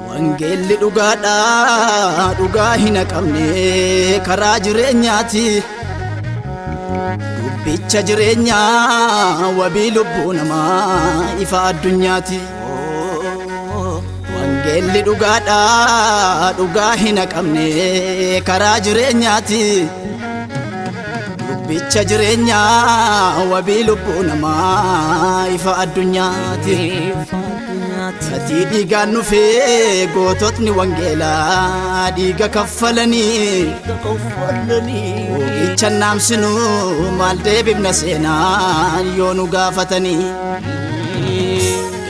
Wangeelli dhugaadhaa dhugaa hin qabne karaa jireenyaati dubbicha jireenyaa wabii lubbuu namaa ifa addunyaati. Wangeelli dhugaadhaa dhugaa hin qabne karaa jireenyaati dubbicha jireenyaa wabii lubbuu namaa ifa addunyaati. Gatii dhiigaan dhufee goototni wangeelaa dhiiga kaffalanii Oogicha naamsinu maal deebifna seenaan yoo nu gaafatanii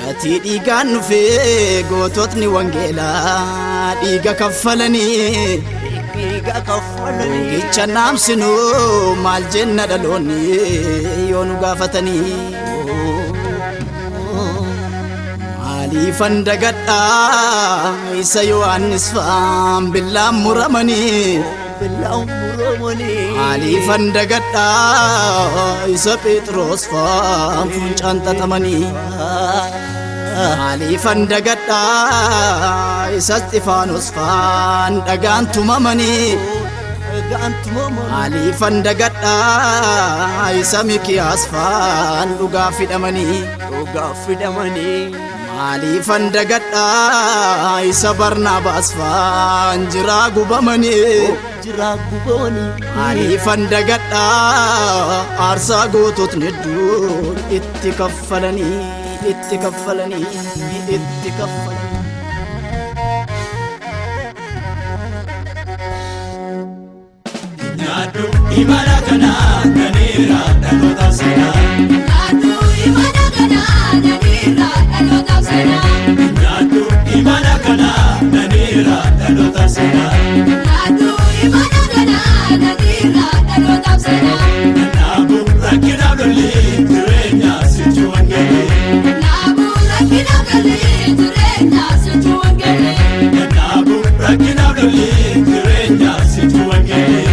Gatii dhiigaan dhufee goototni wangeelaa dhiiga kaffalanii Oogicha naamsinu maal jenna dhaloonni yoo nu gaafatanii Maaliifan dagadha isa Yohaannis fa'aan billaan muramanii Maaliifan dagadha isa Phexros fa'aan fuuncaan xaxamanii Maaliifan dagadha isa Isxifaanos fa'aan dhagaan tumamanii Maaliifan dagadha isa Mikiyaas fa'aan dhugaa fidhamanii Maaliifan dagadha isa Barnaabaas fa'aan jiraa gubamanii Maaliifan dagadha aarsaa goototni hedduun itti kaffalanii Nyaadhu imala kana danira dhaloota seenaa Nyaadhu imala kana danira dhaloota seenaa Nyaadhu imala kana danira dhaloota seenaa Nyaadhu imala kana danira dhaloota seenaa Naabu rakkina lolii jireenya sichuu wangeelii Naabu rakkina lolii jireenya sichuu wangeelii Naabu rakkina lolii jireenya sichuu wangeelii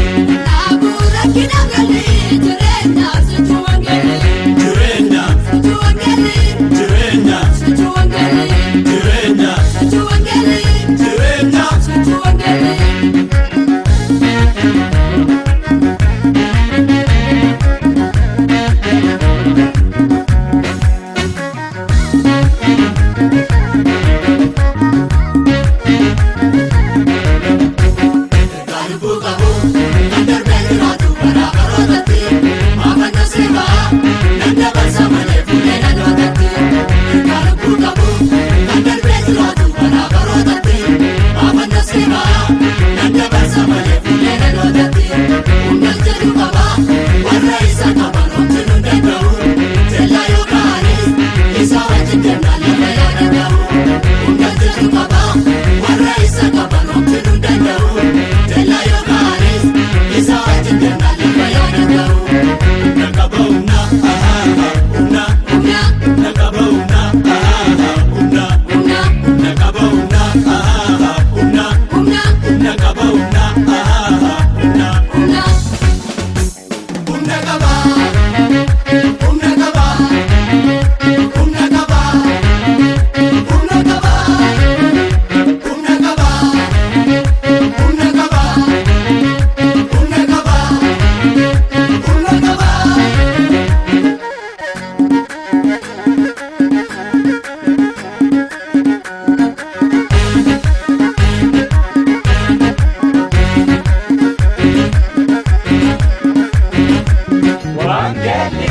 One, get me,